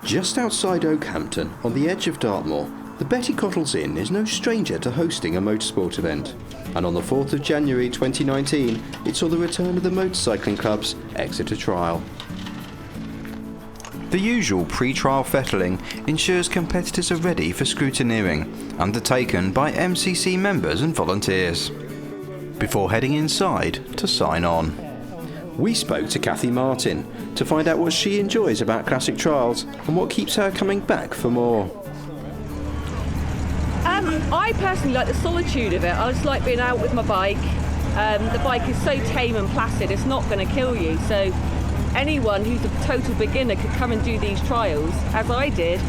Just outside Oakhampton, on the edge of Dartmoor, the Betty Cottles Inn is no stranger to hosting a motorsport event. And on the 4th of January 2019, it saw the return of the motorcycling club's Exeter trial. The usual pre-trial fettling ensures competitors are ready for scrutineering, undertaken by MCC members and volunteers, before heading inside to sign on. We spoke to Kathy Martin to find out what she enjoys about classic trials and what keeps her coming back for more. I personally like the solitude of it. I just like being out with my bike. The bike is so tame and placid, it's not going to kill you. So anyone who's a total beginner could come and do these trials, as I did,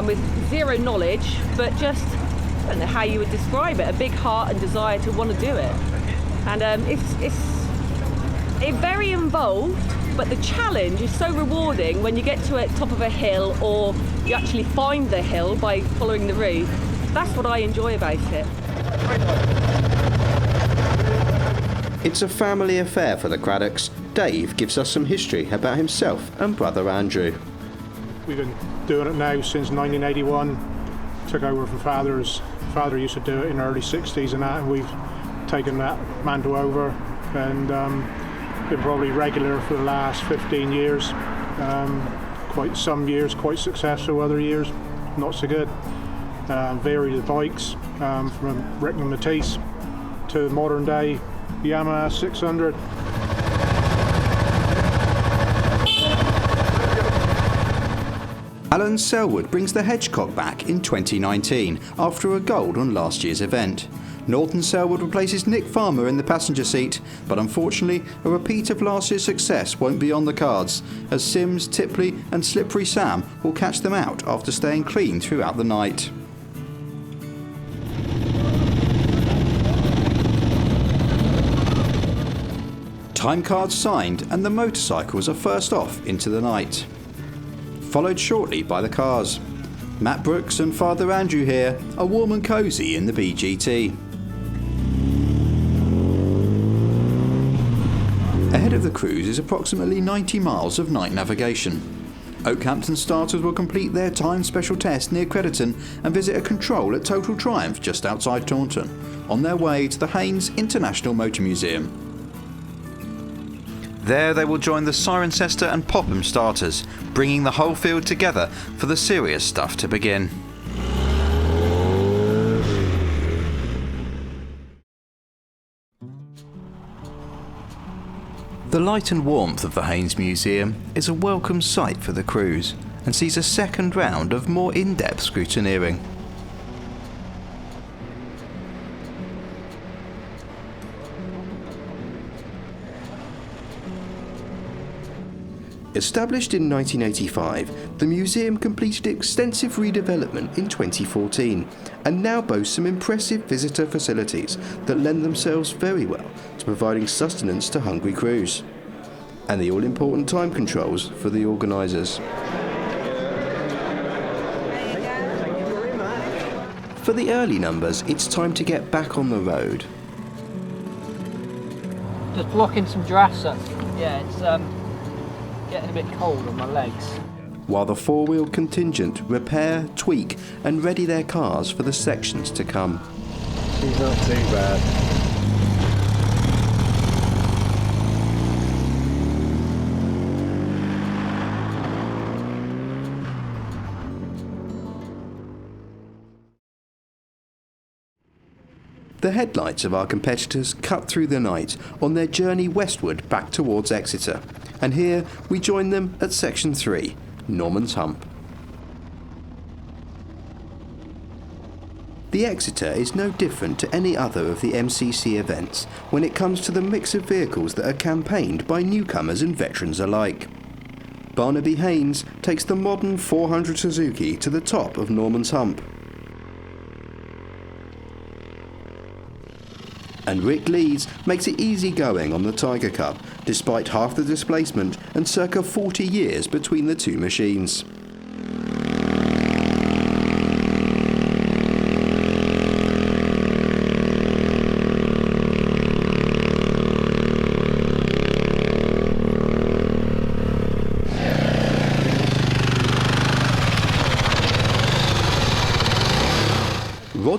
with zero knowledge, but just, I don't know how you would describe it, a big heart and desire to want to do it. And it's very involved, but the challenge is so rewarding when you get to the top of a hill or you actually find the hill by following the route. That's what I enjoy about it. It's a family affair for the Craddocks. Dave gives us some history about himself and brother Andrew. We've been doing it now since 1981. Took over from Father's. Father used to do it in the early 60s and that, and we've taken that mantle over and been probably regular for the last 15 years. Quite some years quite successful, other years not so good. Vary the bikes from Rick and Matisse to modern day Yamaha 600. Alan Selwood brings the Hedgecock back in 2019 after a gold on last year's event. Norton Selwood replaces Nick Farmer in the passenger seat, but unfortunately a repeat of last year's success won't be on the cards, as Sims, Tipley and Slippery Sam will catch them out after staying clean throughout the night. Time cards signed and the motorcycles are first off into the night, followed shortly by the cars. Matt Brooks and Father Andrew here are warm and cosy in the BGT. Ahead of the cruise is approximately 90 miles of night navigation. Oakhampton starters will complete their timed special test near Crediton and visit a control at Total Triumph just outside Taunton, on their way to the Haynes International Motor Museum. There they will join the Cirencester and Popham starters, bringing the whole field together for the serious stuff to begin. The light and warmth of the Haynes Museum is a welcome sight for the crews and sees a second round of more in-depth scrutineering. Established in 1985, the museum completed extensive redevelopment in 2014 and now boasts some impressive visitor facilities that lend themselves very well to providing sustenance to hungry crews, and the all-important time controls for the organisers. For the early numbers, it's time to get back on the road. Just blocking some drafts up. Yeah, it's getting a bit cold on my legs. While the four-wheeled contingent repair, tweak and ready their cars for the sections to come. She's not too bad. The headlights of our competitors cut through the night on their journey westward back towards Exeter, and here we join them at Section 3, Norman's Hump. The Exeter is no different to any other of the MCC events when it comes to the mix of vehicles that are campaigned by newcomers and veterans alike. Barnaby Haynes takes the modern 400 Suzuki to the top of Norman's Hump. And Rick Lees makes it easy going on the Tiger Cup, despite half the displacement and circa 40 years between the two machines.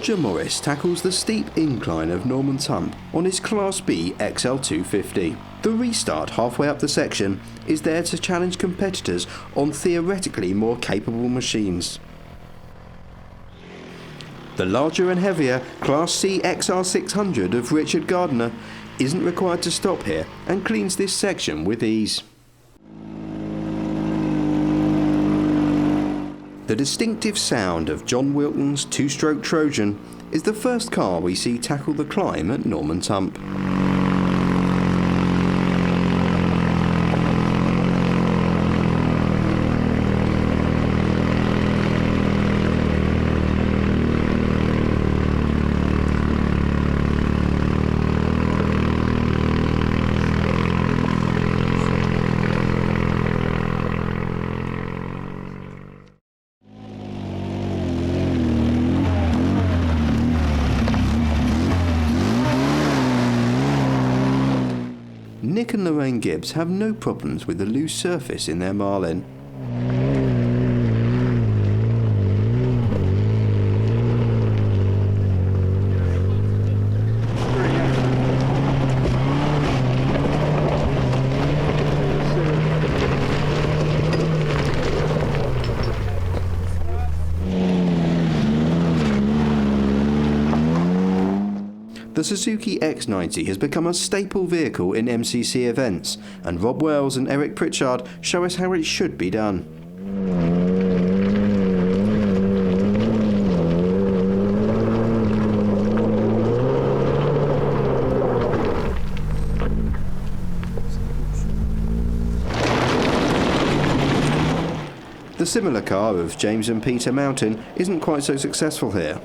Roger Morris tackles the steep incline of Norman's Hump on his Class B XL250. The restart halfway up the section is there to challenge competitors on theoretically more capable machines. The larger and heavier Class C XR600 of Richard Gardner isn't required to stop here and cleans this section with ease. The distinctive sound of John Wilton's two-stroke Trojan is the first car we see tackle the climb at Norman's Hump. Nick and Lorraine Gibbs have no problems with the loose surface in their Marlin. The Suzuki X90 has become a staple vehicle in MCC events, and Rob Wells and Eric Pritchard show us how it should be done. The similar car of James and Peter Mountain isn't quite so successful here.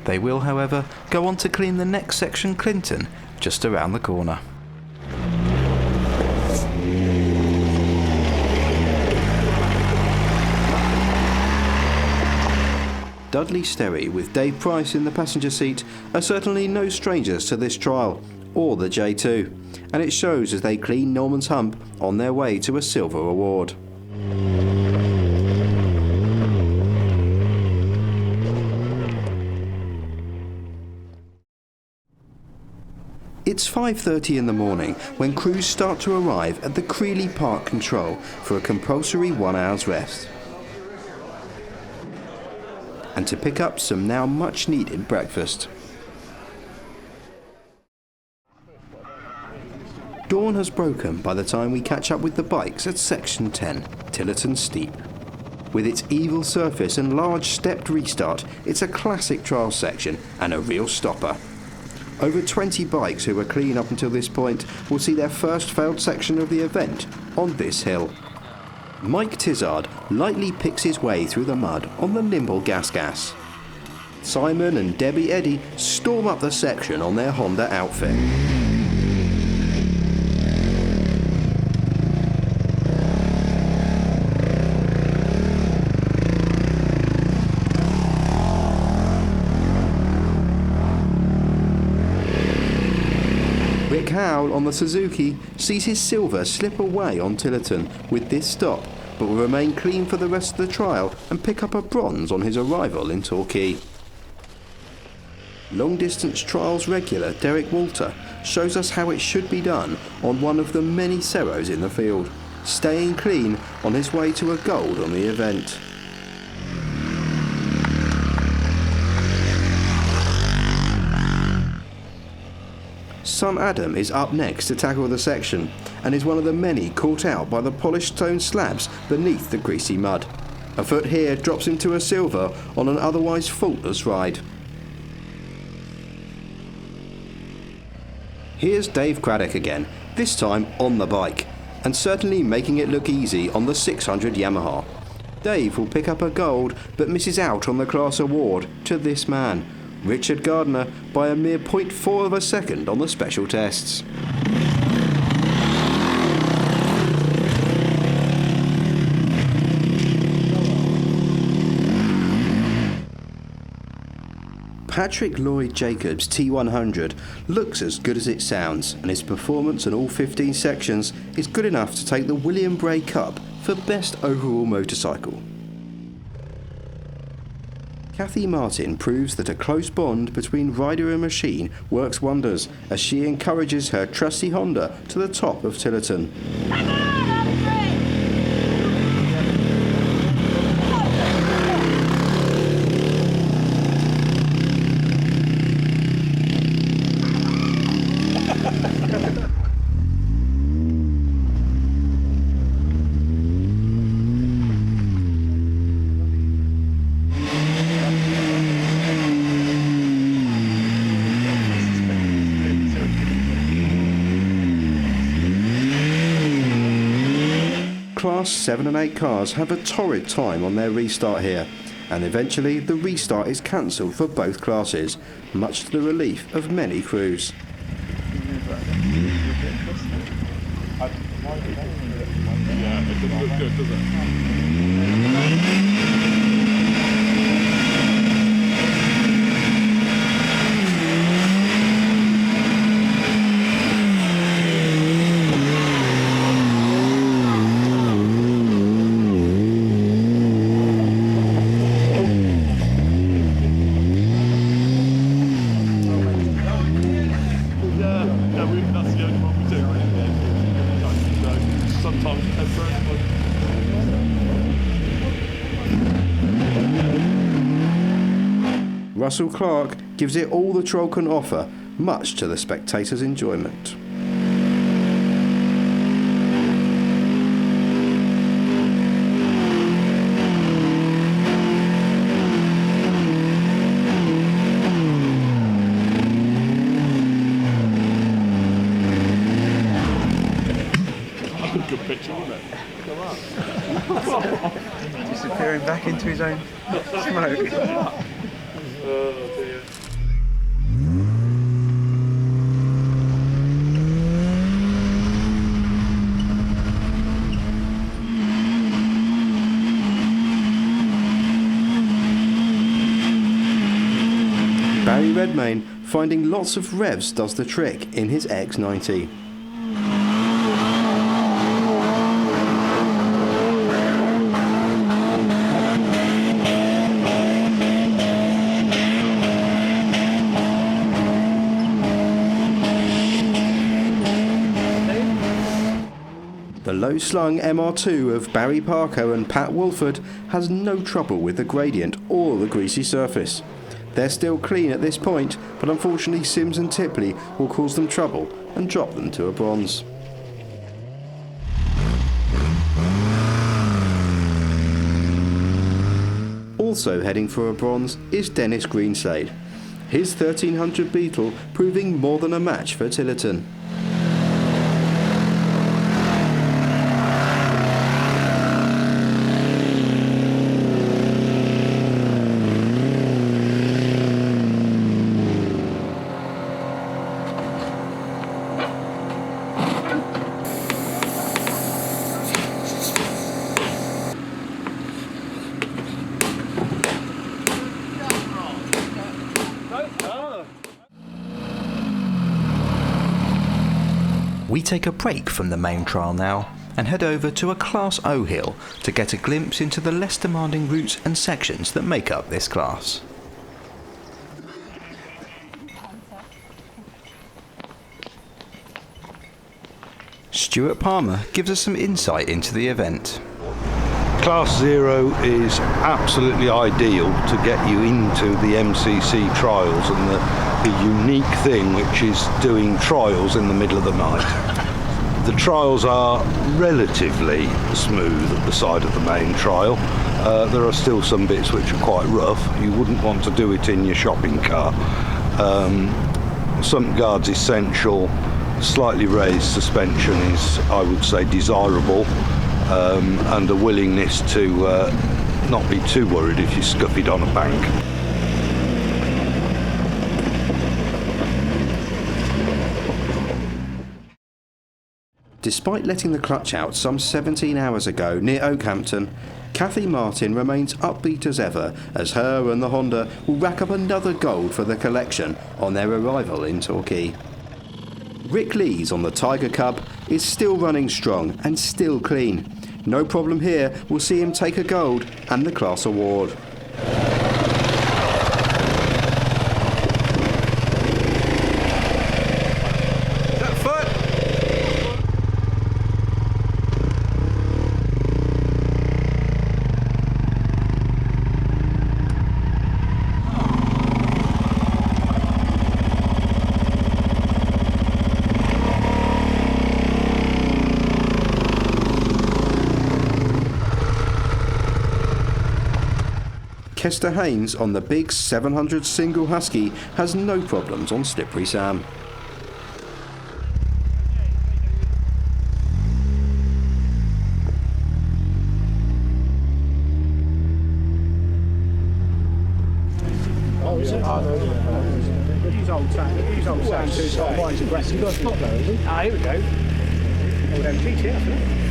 They will, however, go on to clean the next section, Clinton, just around the corner. Dudley Sterry with Dave Price in the passenger seat are certainly no strangers to this trial, or the J2, and it shows as they clean Norman's Hump on their way to a silver award. It's 5:30 in the morning when crews start to arrive at the Creeley Park Control for a compulsory 1 hour's rest, and to pick up some now much needed breakfast. Dawn has broken by the time we catch up with the bikes at Section 10, Tillett and Steep. With its evil surface and large stepped restart, it's a classic trial section and a real stopper. Over 20 bikes who were clean up until this point will see their first failed section of the event on this hill. Mike Tizard lightly picks his way through the mud on the nimble Gas. Simon and Debbie Eddy storm up the section on their Honda outfit. Rick Howell on the Suzuki sees his silver slip away on Tillerton with this stop, but will remain clean for the rest of the trial and pick up a bronze on his arrival in Torquay. Long distance trials regular Derek Walter shows us how it should be done on one of the many Ceros in the field, staying clean on his way to a gold on the event. Son Adam is up next to tackle the section and is one of the many caught out by the polished stone slabs beneath the greasy mud. A foot here drops him to a silver on an otherwise faultless ride. Here's Dave Craddock again, this time on the bike, and certainly making it look easy on the 600 Yamaha. Dave will pick up a gold but misses out on the class award to this man, Richard Gardner, by a mere 0.4 of a second on the special tests. Patrick Lloyd Jacobs' T100 looks as good as it sounds, and his performance in all 15 sections is good enough to take the William Bray Cup for Best Overall Motorcycle. Kathy Martin proves that a close bond between rider and machine works wonders as she encourages her trusty Honda to the top of Tillerton. Class 7 and 8 cars have a torrid time on their restart here, and eventually the restart is cancelled for both classes, much to the relief of many crews. Yeah, it doesn't look good, does it? That's the only one we do. Sometimes Russell Clark gives it all the troll can offer, much to the spectators' enjoyment. good picture, wasn't it? Disappearing back into his own smoke. Oh dear. Barry Redmayne finding lots of revs does the trick in his X90. The low-slung MR2 of Barry Parker and Pat Wolford has no trouble with the gradient or the greasy surface. They're still clean at this point, but unfortunately Sims and Tipley will cause them trouble and drop them to a bronze. Also heading for a bronze is Dennis Greenslade. His 1300 Beetle proving more than a match for Tillerton. We take a break from the main trial now and head over to a Class O hill to get a glimpse into the less demanding routes and sections that make up this class. Stuart Palmer gives us some insight into the event. Class 0 is absolutely ideal to get you into the MCC trials, and the unique thing which is doing trials in the middle of the night. The trials are relatively smooth at the side of the main trial. There are still some bits which are quite rough. You wouldn't want to do it in your shopping car. Sump guards essential, slightly raised suspension is, I would say, desirable. And a willingness to not be too worried if you scuff it on a bank. Despite letting the clutch out some 17 hours ago near Oakhampton, Kathy Martin remains upbeat as ever as her and the Honda will rack up another gold for the collection on their arrival in Torquay. Rick Lees on the Tiger Cub is still running strong and still clean. No problem here, we'll see him take a gold and the class award. Kester Haynes on the big 700 single Husky has no problems on Slippery Sam. Use old sand too, it's not quite as aggressive. You've got a stop there, is it? Ah, here we go. Old MCC, that's it.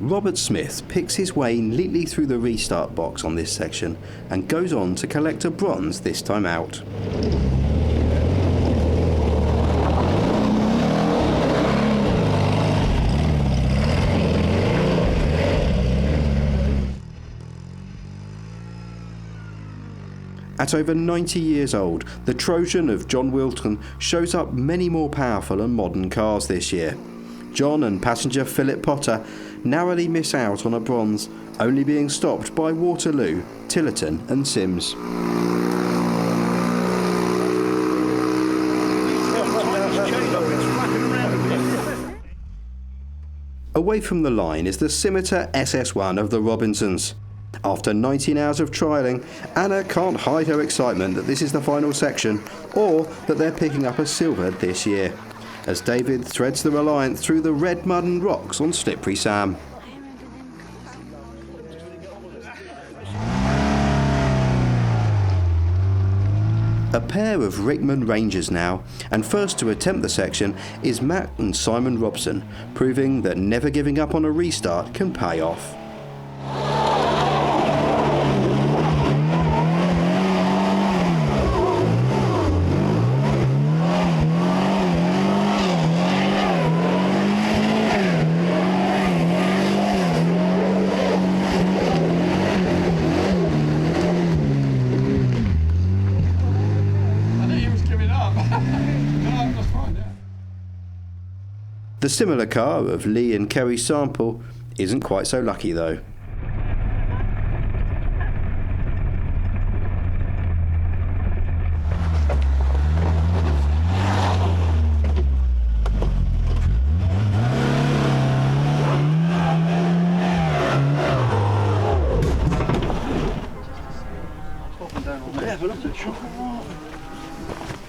Robert Smith picks his way neatly through the restart box on this section and goes on to collect a bronze this time out. At over 90 years old, the Trojan of John Wilton shows up many more powerful and modern cars this year. John and passenger Philip Potter narrowly miss out on a bronze, only being stopped by Waterloo, Tillett and Sims. Away from the line is the Scimitar SS1 of the Robinsons. After 19 hours of trialling, Anna can't hide her excitement that this is the final section, or that they're picking up a silver this year, as David threads the Reliant through the red mud and rocks on Slippery Sam. A pair of Rickman Rangers now, and first to attempt the section is Matt and Simon Robson, proving that never giving up on a restart can pay off. The similar car of Lee and Kerry Sample isn't quite so lucky though.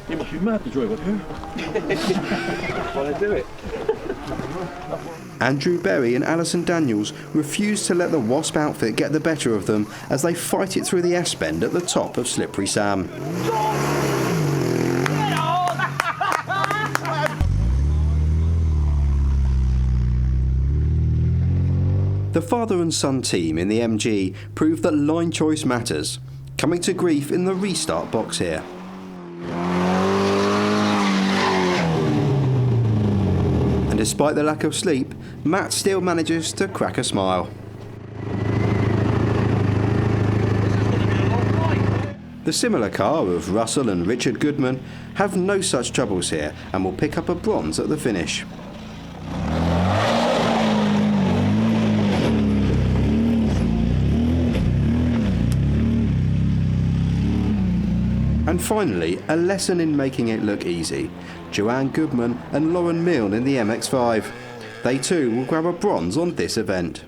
You must be mad to drive up here. Why do it? Andrew Berry and Alison Daniels refuse to let the Wasp outfit get the better of them as they fight it through the S-bend at the top of Slippery Sam. The father and son team in the MG prove that line choice matters, coming to grief in the restart box here. And despite the lack of sleep, Matt still manages to crack a smile. The similar car of Russell and Richard Goodman have no such troubles here and will pick up a bronze at the finish. And finally, a lesson in making it look easy. Joanne Goodman and Lauren Milne in the MX-5. They too will grab a bronze on this event.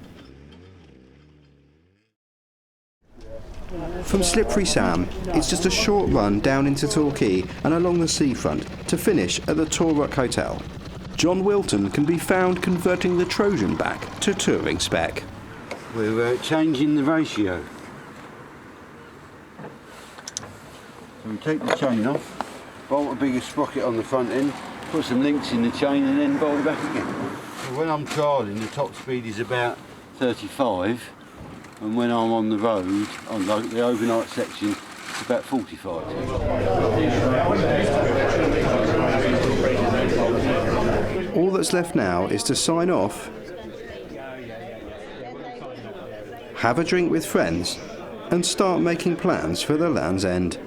From Slippery Sam, it's just a short run down into Torquay and along the seafront to finish at the Torquay Hotel. John Wilton can be found converting the Trojan back to touring spec. We're changing the ratio. So we take the chain off, bolt a bigger sprocket on the front end, put some links in the chain and then bolt it back again. So when I'm trialling, the top speed is about 35, and when I'm on the road, on the overnight section, it's about 45. All that's left now is to sign off, have a drink with friends, and start making plans for the Land's End.